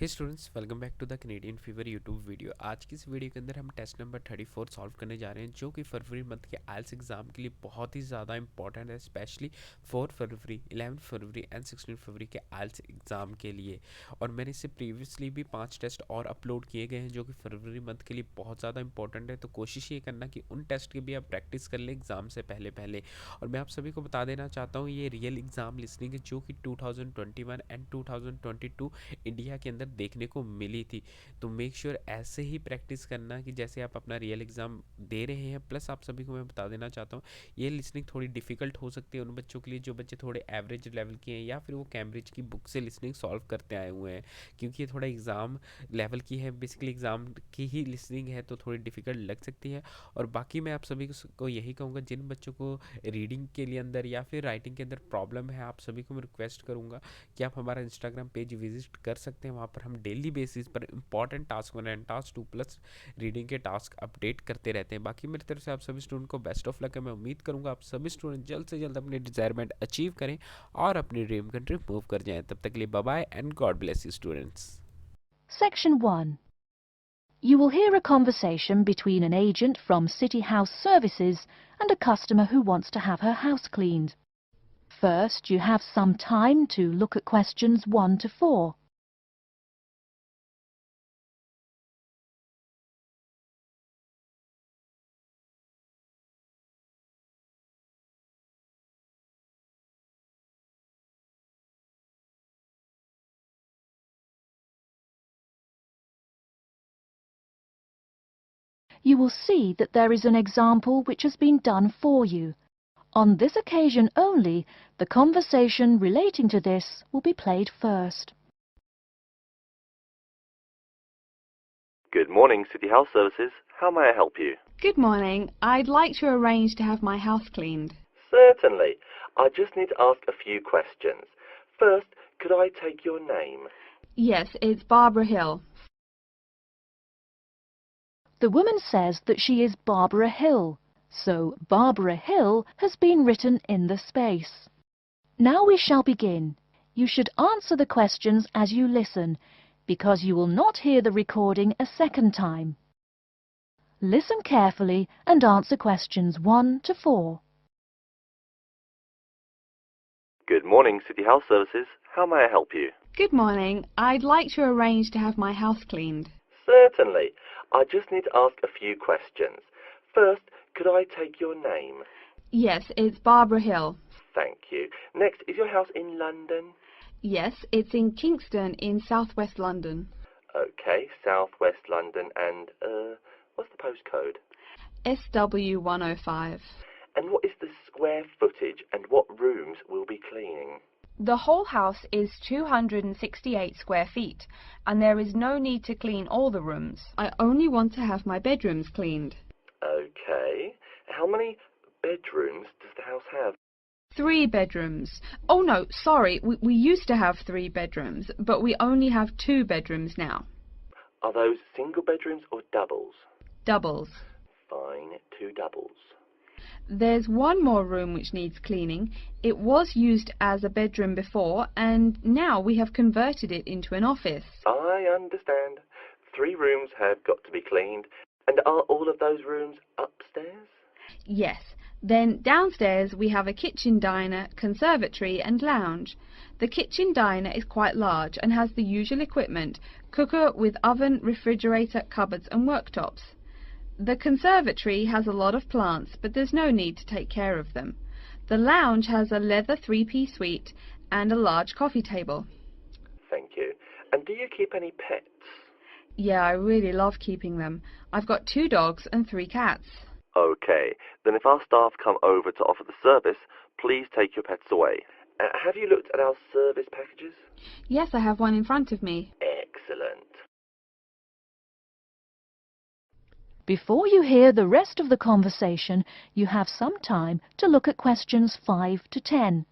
Hey students, welcome back to the Canadian fever YouTube video. आज की इस video के अंदर हम टेस्ट नंबर 34 सॉल्व करने जा रहे हैं, जो कि फरवरी मंथ के आइल्स एग्जाम के लिए बहुत ही ज़्यादा इंपॉर्टेंट है, स्पेशली 4 फरवरी, 11 फरवरी एंड 16 फरवरी के आइल्स एग्जाम के लिए। और मैंने इससे प्रीवियसली भी 5 टेस्ट और अपलोड किए गए हैं, जो कि फरवरी मंथ के लिए बहुत ज़्यादा इंपॉर्टेंट है। तो कोशिश ये करना कि उन टेस्ट की भी आप प्रैक्टिस कर लें एग्जाम से पहले पहले। और मैं आप सभी को बता देना चाहता हूँ, ये रियल एग्जाम लिसनिंग है, जो कि 2021 एंड 2022 इंडिया के अंदर देखने को मिली थी। तो मेक श्योर ऐसे ही प्रैक्टिस करना कि जैसे आप अपना रियल एग्जाम दे रहे हैं। प्लस आप सभी को मैं बता देना चाहता हूँ, ये लिसनिंग थोड़ी डिफिकल्ट हो सकती है उन बच्चों के लिए जो बच्चे थोड़े एवरेज लेवल के हैं, या फिर वो कैम्ब्रिज की बुक से लिसनिंग सॉल्व करते आए हुए हैं, क्योंकि ये थोड़ा एग्जाम लेवल की है, बेसिकली एग्जाम की ही लिसनिंग है, तो थोड़ी डिफिकल्ट लग सकती है। और बाकी मैं आप सभी को यही कहूँगा, जिन बच्चों को रीडिंग के लिए अंदर या फिर राइटिंग के अंदर प्रॉब्लम है, आप सभी को मैं रिक्वेस्ट करूँगा कि आप हमारा इंस्टाग्राम पेज विजिट कर सकते हैं। वहाँ पर हम डेली बेसिस पर important task 1 and task 2 plus reading के टास्क अपडेट करते रहते हैं। बाकी मेरी तरफ से आप सभी स्टूडेंट को बेस्ट ऑफ लक है। मैं उम्मीद करूँगा आप सभी स्टूडेंट जल्द से जल्द अपने डिजायरमेंट अचीव करें और अपनी ड्रीम कंट्री मूव कर जाएं। तब तक के लिए bye bye and God bless you students. Section 1. You will hear a conversation between an agent from City House Services and a customer who wants to have her house cleaned. First, you have some time to look at questions 1 to 4. You will see that there is an example which has been done for you. On this occasion only, the conversation relating to this will be played first. Good morning, City Health Services. How may I help you? Good morning. I'd like to arrange to have my house cleaned. Certainly. I just need to ask a few questions. First, could I take your name? Yes, it's Barbara Hill. The woman says that she is Barbara Hill, so Barbara Hill has been written in the space. Now we shall begin. You should answer the questions as you listen, because you will not hear the recording a second time. Listen carefully and answer questions 1 to 4. Good morning, City Health Services. How may I help you? Good morning. I'd like to arrange to have my house cleaned. Certainly. I just need to ask a few questions. First, could I take your name? Yes, it's Barbara Hill. Thank you. Next, is your house in London? Yes, it's in Kingston in southwest London. Okay, southwest London, and, what's the postcode? SW105. And what is the square footage and what rooms will be cleaning? The whole house is 268 square feet, and there is no need to clean all the rooms. I only want to have my bedrooms cleaned. Okay. How many bedrooms does the house have? 3 bedrooms. Oh no, sorry, we used to have 3 bedrooms, but we only have 2 bedrooms now. Are those single bedrooms or doubles? Doubles. Fine, 2 doubles. There's one more room which needs cleaning. It was used as a bedroom before, and now we have converted it into an office. I understand. 3 rooms have got to be cleaned. And are all of those rooms upstairs? Yes. Then downstairs we have a kitchen diner, conservatory and lounge. The kitchen diner is quite large and has the usual equipment: cooker with oven, refrigerator, cupboards and worktops. The conservatory has a lot of plants, but there's no need to take care of them. The lounge has a leather 3-piece suite and a large coffee table. Thank you. And do you keep any pets? Yeah, I really love keeping them. I've got 2 dogs and 3 cats. Okay, then if our staff come over to offer the service, please take your pets away. Have you looked at our service packages? Yes, I have one in front of me. Excellent. Before you hear the rest of the conversation, you have some time to look at questions 5 to 10.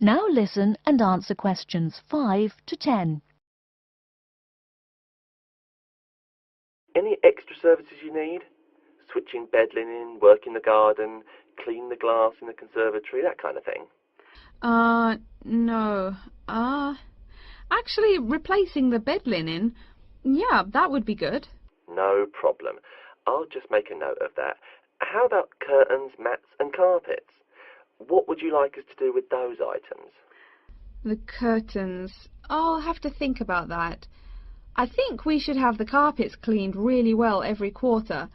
Now listen and answer questions 5 to 10. Any extra services you need? Switching bed linen, work in the garden, clean the glass in the conservatory, that kind of thing? No. Actually, replacing the bed linen, yeah, that would be good. No problem. I'll just make a note of that. How about curtains, mats and carpets? What would you like us to do with those items? The curtains. I'll have to think about that. I think we should have the carpets cleaned really well every quarter.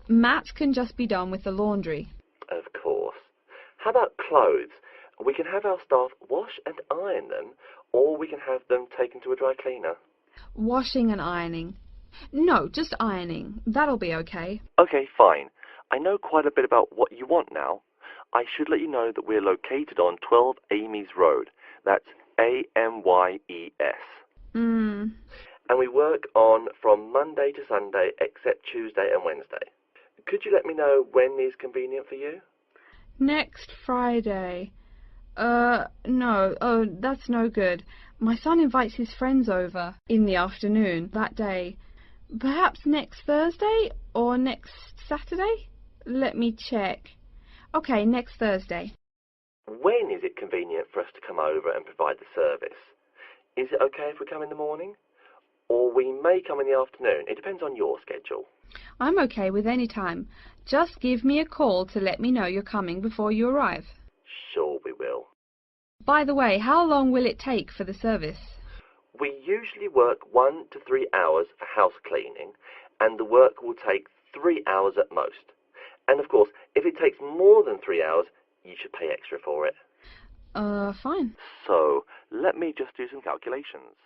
Mats can just be done with the laundry. Of course. How about clothes? We can have our staff wash and iron them, or we can have them taken to a dry cleaner. Washing and ironing. No, just ironing. That'll be okay. Okay, fine. I know quite a bit about what you want now. I should let you know that we're located on 12 Amy's Road. That's A-M-Y-E-S. And we work on from Monday to Sunday except Tuesday and Wednesday. Could you let me know when is convenient for you? Next Friday. No. Oh, that's no good. My son invites his friends over in the afternoon that day. Perhaps next Thursday or next Saturday? Let me check. Okay, next Thursday. When is it convenient for us to come over and provide the service? Is it okay if we come in the morning? Or we may come in the afternoon. It depends on your schedule. I'm okay with any time. Just give me a call to let me know you're coming before you arrive. Sure we will. By the way, how long will it take for the service? We usually work 1 to 3 hours for house cleaning, and the work will take 3 hours at most. And of course, if it takes more than 3 hours, you should pay extra for it. Fine. So, let me just do some calculations.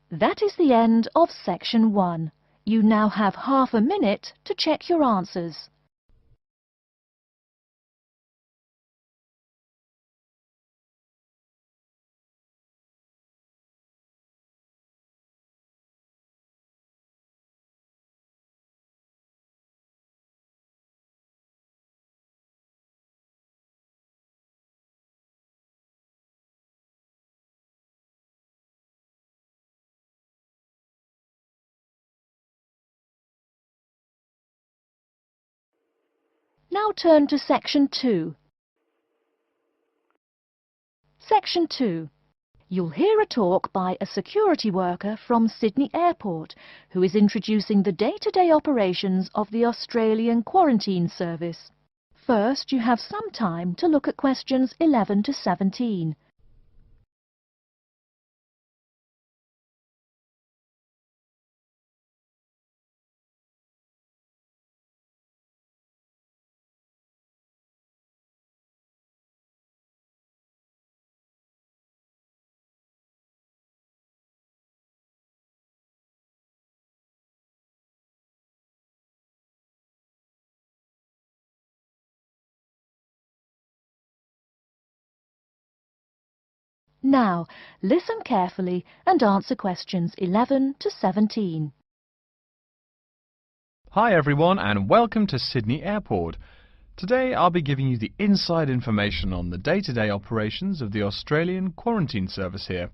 That is the end of section 1. You now have half a minute to check your answers. Now turn to section 2. Section 2. You'll hear a talk by a security worker from Sydney Airport who is introducing the day-to-day operations of the Australian Quarantine Service. First, you have some time to look at questions 11 to 17. Now, listen carefully and answer questions 11 to 17. Hi everyone and welcome to Sydney Airport. Today I'll be giving you the inside information on the day-to-day operations of the Australian Quarantine Service here.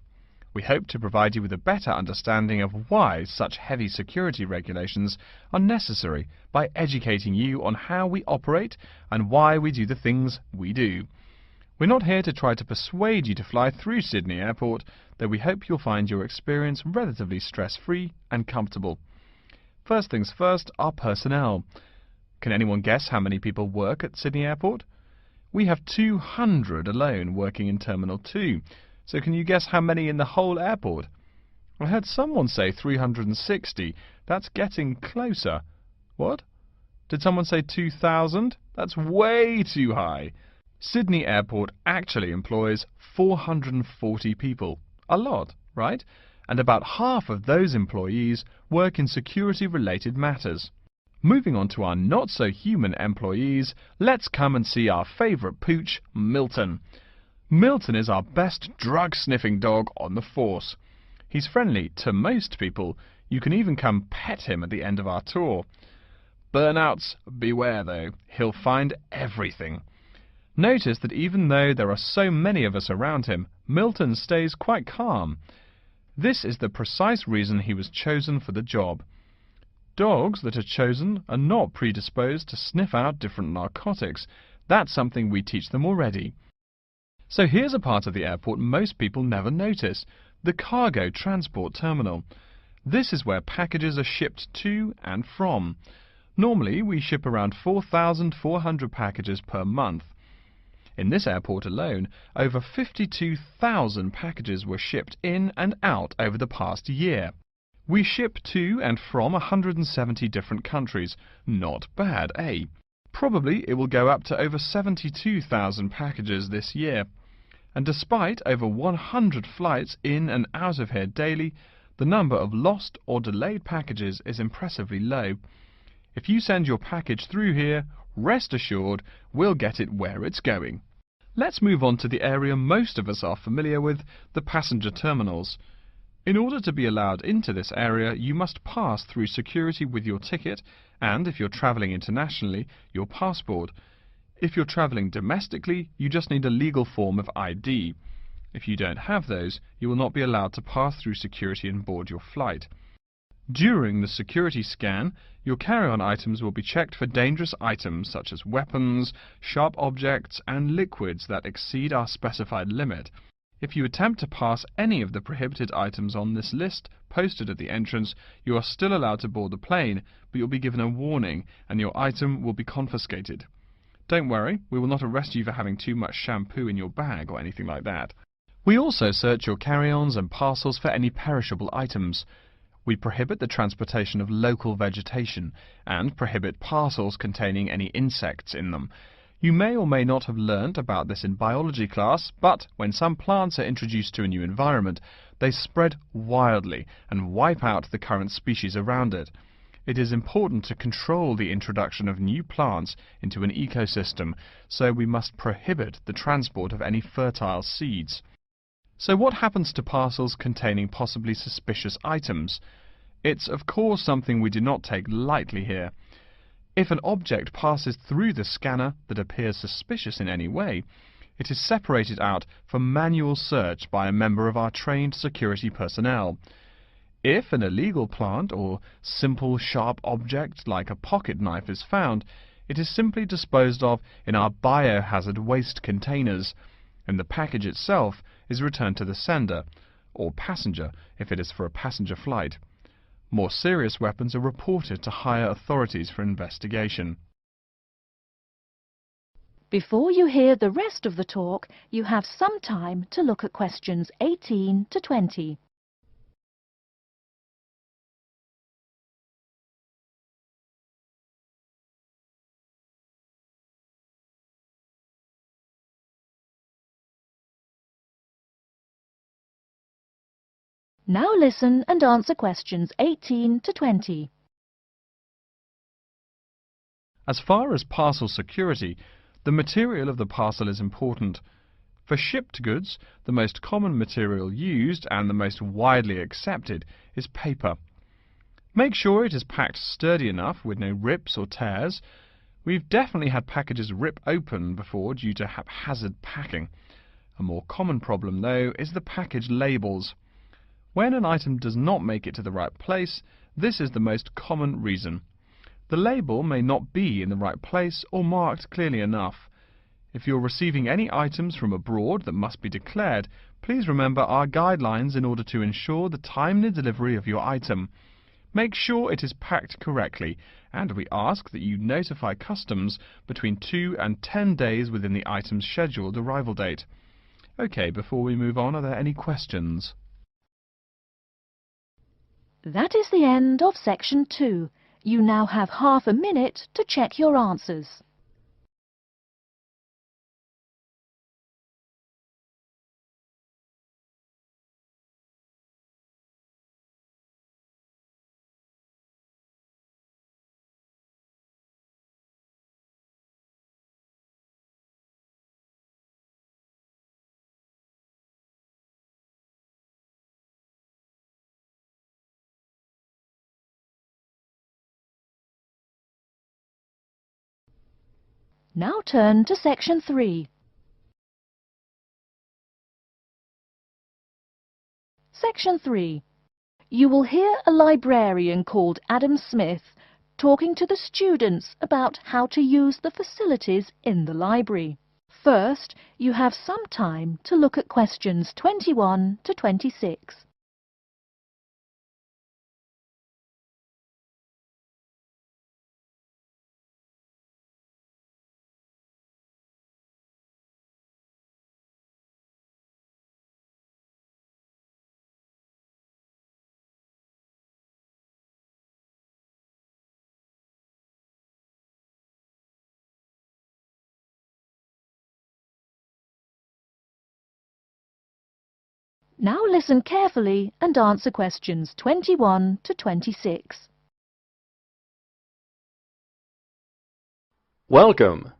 We hope to provide you with a better understanding of why such heavy security regulations are necessary by educating you on how we operate and why we do the things we do. We're not here to try to persuade you to fly through Sydney Airport, though we hope you'll find your experience relatively stress-free and comfortable. First things first, our personnel. Can anyone guess how many people work at Sydney Airport? We have 200 alone working in Terminal 2, so can you guess how many in the whole airport? I heard someone say 360. That's getting closer. What? Did someone say 2,000? That's way too high. Sydney Airport actually employs 440 people. A lot, right? And about half of those employees work in security-related matters. Moving on to our not-so-human employees, let's come and see our favourite pooch, Milton. Milton is our best drug-sniffing dog on the force. He's friendly to most people. You can even come pet him at the end of our tour. Burnouts, beware though. He'll find everything. Notice that even though there are so many of us around him, Milton stays quite calm. This is the precise reason he was chosen for the job. Dogs that are chosen are not predisposed to sniff out different narcotics. That's something we teach them already. So here's a part of the airport most people never notice, the cargo transport terminal. This is where packages are shipped to and from. Normally we ship around 4,400 packages per month. In this airport alone, over 52,000 packages were shipped in and out over the past year. We ship to and from 170 different countries. Not bad, eh? Probably it will go up to over 72,000 packages this year. And despite over 100 flights in and out of here daily, the number of lost or delayed packages is impressively low. If you send your package through here, rest assured we'll get it where it's going. Let's move on to the area most of us are familiar with, the passenger terminals. In order to be allowed into this area, you must pass through security with your ticket and, if you're travelling internationally, your passport. If you're travelling domestically, you just need a legal form of ID. If you don't have those, you will not be allowed to pass through security and board your flight. During the security scan, your carry-on items will be checked for dangerous items such as weapons, sharp objects and liquids that exceed our specified limit. If you attempt to pass any of the prohibited items on this list posted at the entrance, you are still allowed to board the plane, but you'll be given a warning and your item will be confiscated. Don't worry, we will not arrest you for having too much shampoo in your bag or anything like that. We also search your carry-ons and parcels for any perishable items. We prohibit the transportation of local vegetation and prohibit parcels containing any insects in them. You may or may not have learnt about this in biology class, but when some plants are introduced to a new environment, they spread wildly and wipe out the current species around it. It is important to control the introduction of new plants into an ecosystem, so we must prohibit the transport of any fertile seeds. So what happens to parcels containing possibly suspicious items? It's of course something we do not take lightly here. If an object passes through the scanner that appears suspicious in any way, it is separated out for manual search by a member of our trained security personnel. If an illegal plant or simple sharp object like a pocket knife is found, it is simply disposed of in our biohazard waste containers, and the package itself is returned to the sender, or passenger if it is for a passenger flight. More serious weapons are reported to higher authorities for investigation. Before you hear the rest of the talk, you have some time to look at questions 18 to 20. Now listen and answer questions 18 to 20. As far as parcel security, the material of the parcel is important. For shipped goods, the most common material used and the most widely accepted is paper. Make sure it is packed sturdy enough with no rips or tears. We've definitely had packages rip open before due to haphazard packing. A more common problem, though, is the package labels. When an item does not make it to the right place, this is the most common reason. The label may not be in the right place or marked clearly enough. If you're receiving any items from abroad that must be declared, please remember our guidelines in order to ensure the timely delivery of your item. Make sure it is packed correctly, and we ask that you notify customs between 2 and 10 days within the item's scheduled arrival date. OK, before we move on, are there any questions? That is the end of section 2. You now have half a minute to check your answers. Now turn to Section 3. Section 3. You will hear a librarian called Adam Smith talking to the students about how to use the facilities in the library. First, you have some time to look at questions 21 to 26. Now listen carefully and answer questions 21 to 26. Welcome.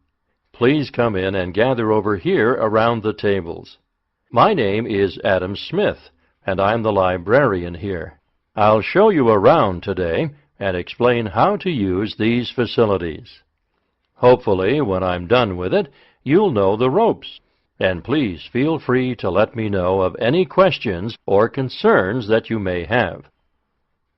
Please come in and gather over here around the tables. My name is Adam Smith, and I'm the librarian here. I'll show you around today and explain how to use these facilities. Hopefully, when I'm done with it, you'll know the ropes. And please feel free to let me know of any questions or concerns that you may have.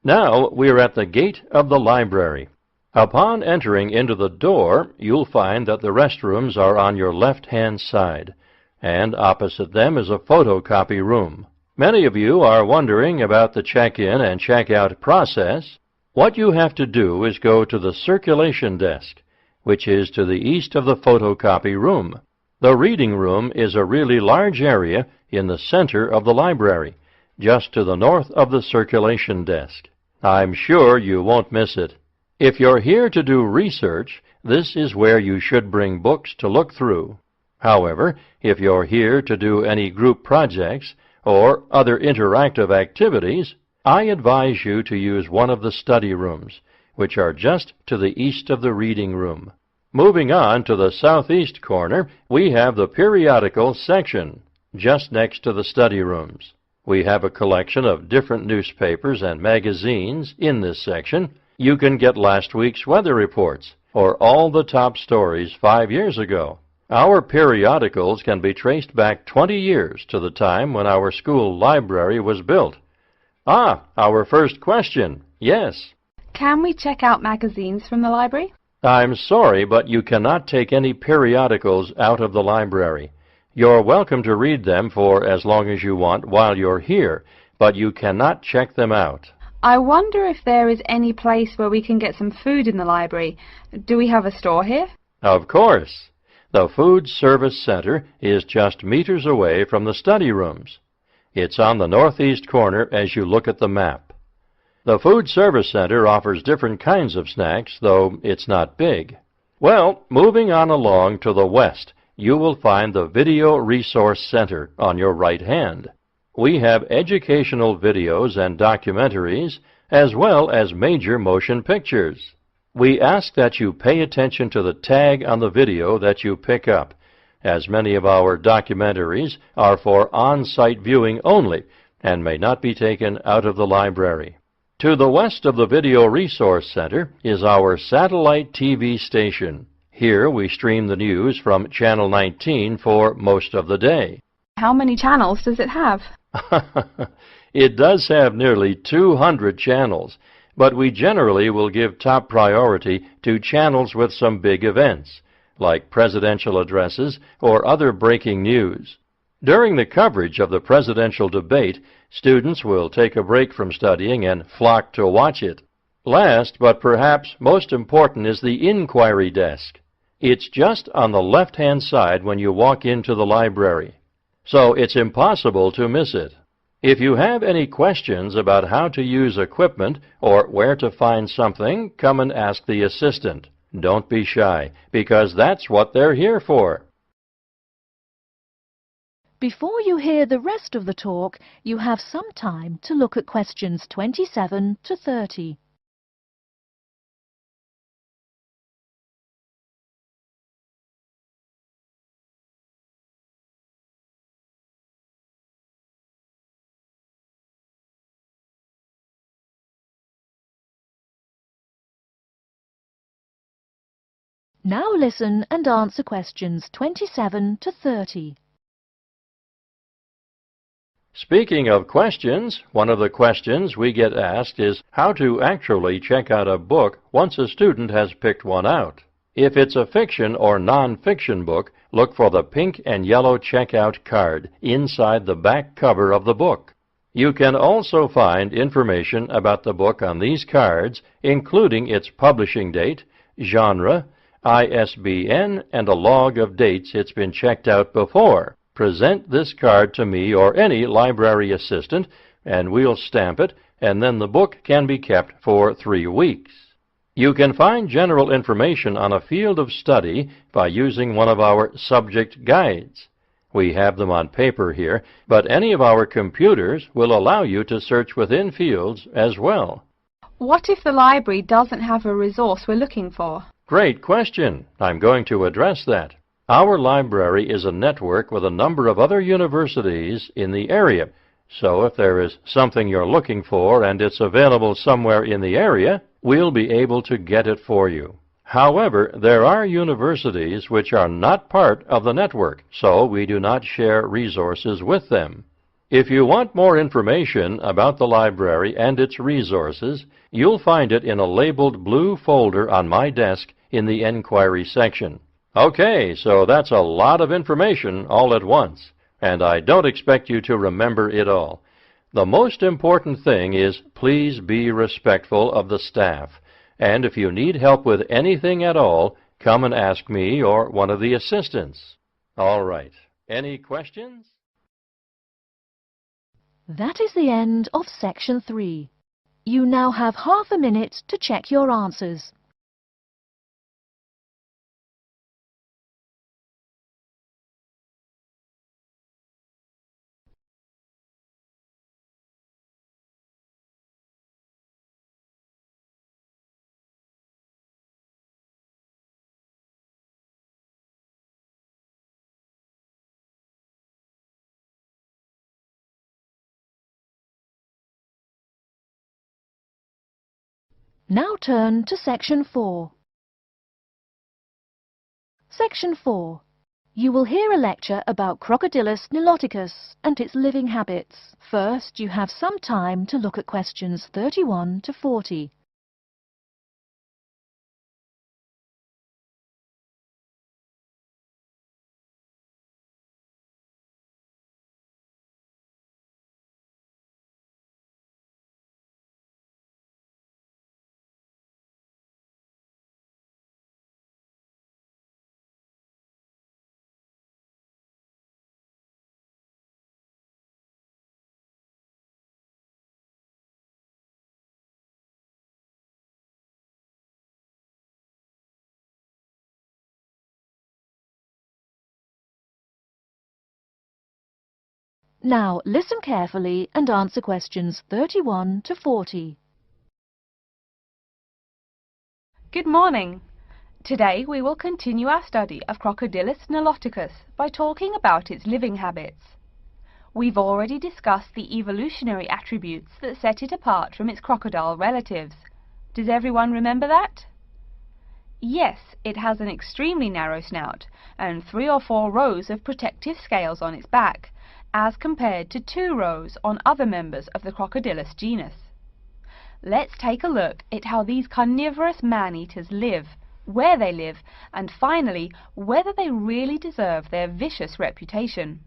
Now we're at the gate of the library. Upon entering into the door, you'll find that the restrooms are on your left-hand side, and opposite them is a photocopy room. Many of you are wondering about the check-in and check-out process. What you have to do is go to the circulation desk, which is to the east of the photocopy room. The reading room is a really large area in the center of the library, just to the north of the circulation desk. I'm sure you won't miss it. If you're here to do research, this is where you should bring books to look through. However, if you're here to do any group projects or other interactive activities, I advise you to use one of the study rooms, which are just to the east of the reading room. Moving on to the southeast corner, we have the periodical section, just next to the study rooms. We have a collection of different newspapers and magazines in this section. You can get last week's weather reports, or all the top stories 5 years ago. Our periodicals can be traced back 20 years to the time when our school library was built. Our first question. Yes. Can we check out magazines from the library? I'm sorry, but you cannot take any periodicals out of the library. You're welcome to read them for as long as you want while you're here, but you cannot check them out. I wonder if there is any place where we can get some food in the library. Do we have a store here? Of course. The Food Service Center is just meters away from the study rooms. It's on the northeast corner as you look at the map. The Food Service Center offers different kinds of snacks, though it's not big. Well, moving on along to the west, you will find the Video Resource Center on your right hand. We have educational videos and documentaries, as well as major motion pictures. We ask that you pay attention to the tag on the video that you pick up, as many of our documentaries are for on-site viewing only and may not be taken out of the library. To the west of the Video Resource Center is our satellite TV station. Here we stream the news from Channel 19 for most of the day. How many channels does it have? It does have nearly 200 channels, but we generally will give top priority to channels with some big events, like presidential addresses or other breaking news. During the coverage of the presidential debate, students will take a break from studying and flock to watch it. Last, but perhaps most important, is the inquiry desk. It's just on the left-hand side when you walk into the library, so it's impossible to miss it. If you have any questions about how to use equipment or where to find something, come and ask the assistant. Don't be shy, because that's what they're here for. Before you hear the rest of the talk, you have some time to look at questions 27 to 30. Now listen and answer questions 27 to 30. Speaking of questions, one of the questions we get asked is how to actually check out a book once a student has picked one out. If it's a fiction or non-fiction book, look for the pink and yellow checkout card inside the back cover of the book. You can also find information about the book on these cards, including its publishing date, genre, ISBN, and a log of dates it's been checked out before. Present this card to me or any library assistant, and we'll stamp it, and then the book can be kept for 3 weeks. You can find general information on a field of study by using one of our subject guides. We have them on paper here, but any of our computers will allow you to search within fields as well. What if the library doesn't have a resource we're looking for? Great question. I'm going to address that. Our library is a network with a number of other universities in the area. So if there is something you're looking for and it's available somewhere in the area, we'll be able to get it for you. However, there are universities which are not part of the network, so we do not share resources with them. If you want more information about the library and its resources, you'll find it in a labeled blue folder on my desk in the Enquiry section. Okay, so that's a lot of information all at once, and I don't expect you to remember it all. The most important thing is please be respectful of the staff, and if you need help with anything at all, come and ask me or one of the assistants. All right, any questions? That is the end of section 3. You now have half a minute to check your answers. Now turn to section 4. Section 4. You will hear a lecture about Crocodylus niloticus and its living habits. First, you have some time to look at questions 31 to 40. Now listen carefully and answer questions 31 to 40. Good morning. Today we will continue our study of Crocodylus niloticus by talking about its living habits. We've already discussed the evolutionary attributes that set it apart from its crocodile relatives. Does everyone remember that? Yes, it has an extremely narrow snout and 3 or 4 rows of protective scales on its back, as compared to 2 rows on other members of the Crocodylus genus. Let's take a look at how these carnivorous man-eaters live, where they live, and finally, whether they really deserve their vicious reputation.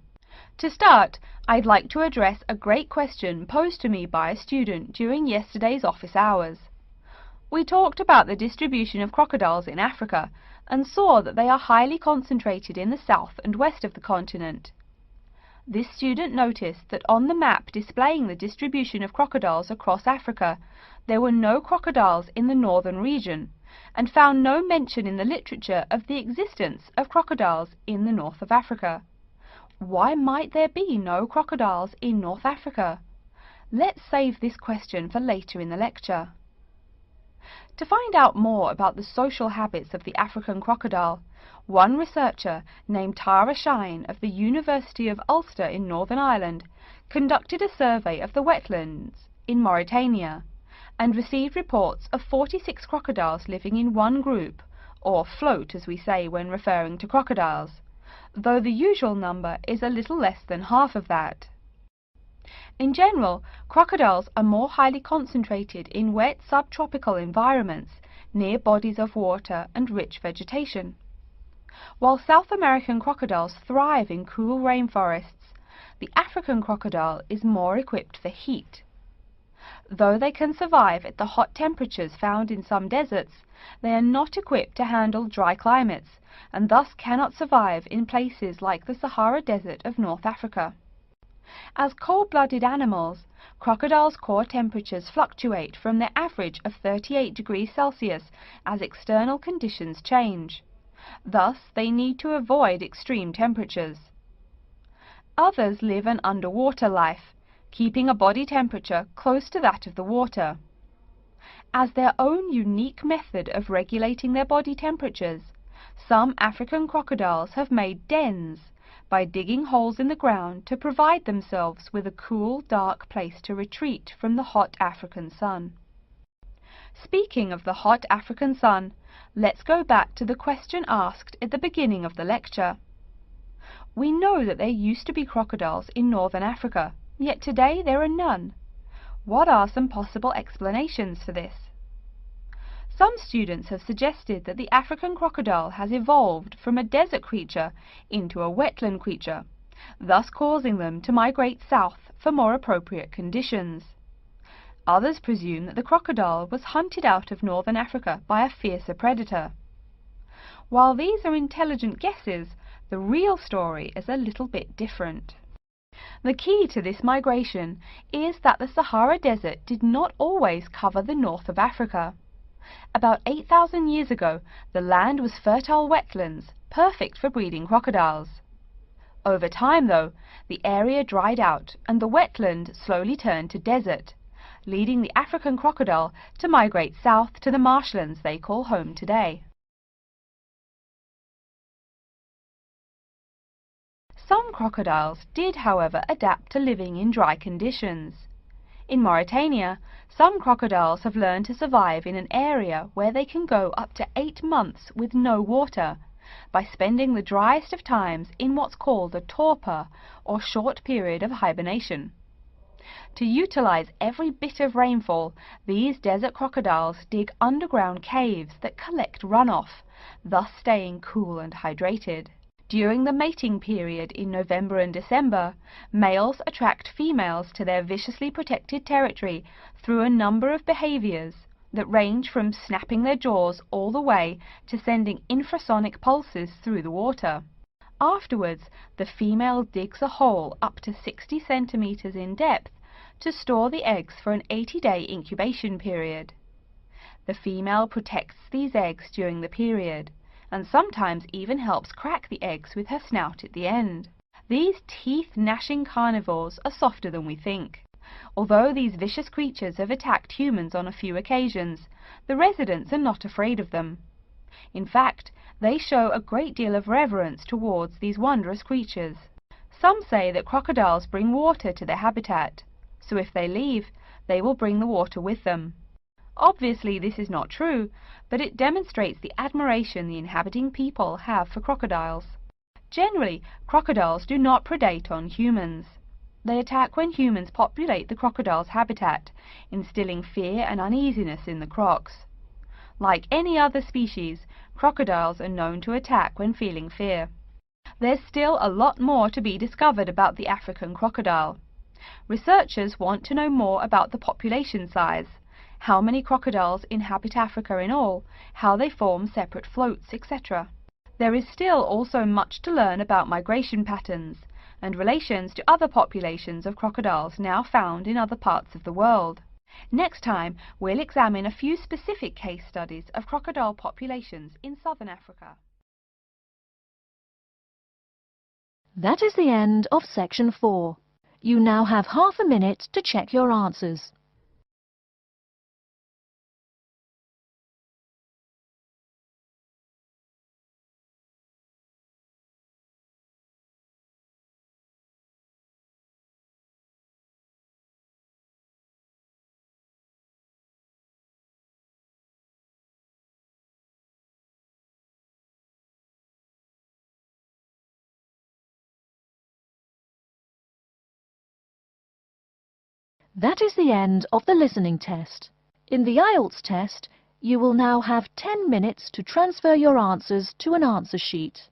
To start, I'd like to address a great question posed to me by a student during yesterday's office hours. We talked about the distribution of crocodiles in Africa and saw that they are highly concentrated in the south and west of the continent. This student noticed that on the map displaying the distribution of crocodiles across Africa, there were no crocodiles in the northern region, and found no mention in the literature of the existence of crocodiles in the north of Africa. Why might there be no crocodiles in North Africa? Let's save this question for later in the lecture. To find out more about the social habits of the African crocodile, one researcher named Tara Shine of the University of Ulster in Northern Ireland conducted a survey of the wetlands in Mauritania and received reports of 46 crocodiles living in one group or float as we say when referring to crocodiles, though the usual number is a little less than half of that. In general, crocodiles are more highly concentrated in wet subtropical environments near bodies of water and rich vegetation. While South American crocodiles thrive in cool rainforests, the African crocodile is more equipped for heat. Though they can survive at the hot temperatures found in some deserts, they are not equipped to handle dry climates and thus cannot survive in places like the Sahara Desert of North Africa. As cold-blooded animals, crocodiles' core temperatures fluctuate from their average of 38 degrees Celsius as external conditions change. Thus, they need to avoid extreme temperatures. Others live an underwater life, keeping a body temperature close to that of the water. As their own unique method of regulating their body temperatures, some African crocodiles have made dens by digging holes in the ground to provide themselves with a cool, dark place to retreat from the hot African sun. Speaking of the hot African sun, let's go back to the question asked at the beginning of the lecture. We know that there used to be crocodiles in northern Africa, yet today there are none. What are some possible explanations for this? Some students have suggested that the African crocodile has evolved from a desert creature into a wetland creature, thus causing them to migrate south for more appropriate conditions. Others presume that the crocodile was hunted out of northern Africa by a fiercer predator. While these are intelligent guesses, the real story is a little bit different. The key to this migration is that the Sahara Desert did not always cover the north of Africa. About 8,000 years ago, the land was fertile wetlands, perfect for breeding crocodiles. Over time, though, the area dried out and the wetland slowly turned to desert, leading the African crocodile to migrate south to the marshlands they call home today. Some crocodiles did, however, adapt to living in dry conditions. In Mauritania, some crocodiles have learned to survive in an area where they can go up to 8 months with no water, by spending the driest of times in what's called a torpor, or short period of hibernation. To utilize every bit of rainfall, these desert crocodiles dig underground caves that collect runoff, thus staying cool and hydrated. During the mating period in November and December, males attract females to their viciously protected territory through a number of behaviors that range from snapping their jaws all the way to sending infrasonic pulses through the water. Afterwards, the female digs a hole up to 60 centimeters in depth to store the eggs for an 80-day incubation period. The female protects these eggs during the period, and sometimes even helps crack the eggs with her snout at the end. These teeth-gnashing carnivores are softer than we think. Although these vicious creatures have attacked humans on a few occasions, the residents are not afraid of them. In fact, they show a great deal of reverence towards these wondrous creatures. Some say that crocodiles bring water to their habitat, so if they leave, they will bring the water with them. Obviously this is not true, but it demonstrates the admiration the inhabiting people have for crocodiles. Generally, crocodiles do not predate on humans. They attack when humans populate the crocodile's habitat, instilling fear and uneasiness in the crocs. Like any other species, crocodiles are known to attack when feeling fear. There's still a lot more to be discovered about the African crocodile. Researchers want to know more about the population size, how many crocodiles inhabit Africa in all, how they form separate floats, etc. There is still also much to learn about migration patterns and relations to other populations of crocodiles now found in other parts of the world. Next time, we'll examine a few specific case studies of crocodile populations in southern Africa. That is the end of section 4. You now have half a minute to check your answers. That is the end of the listening test. In the IELTS test, you will now have 10 minutes to transfer your answers to an answer sheet.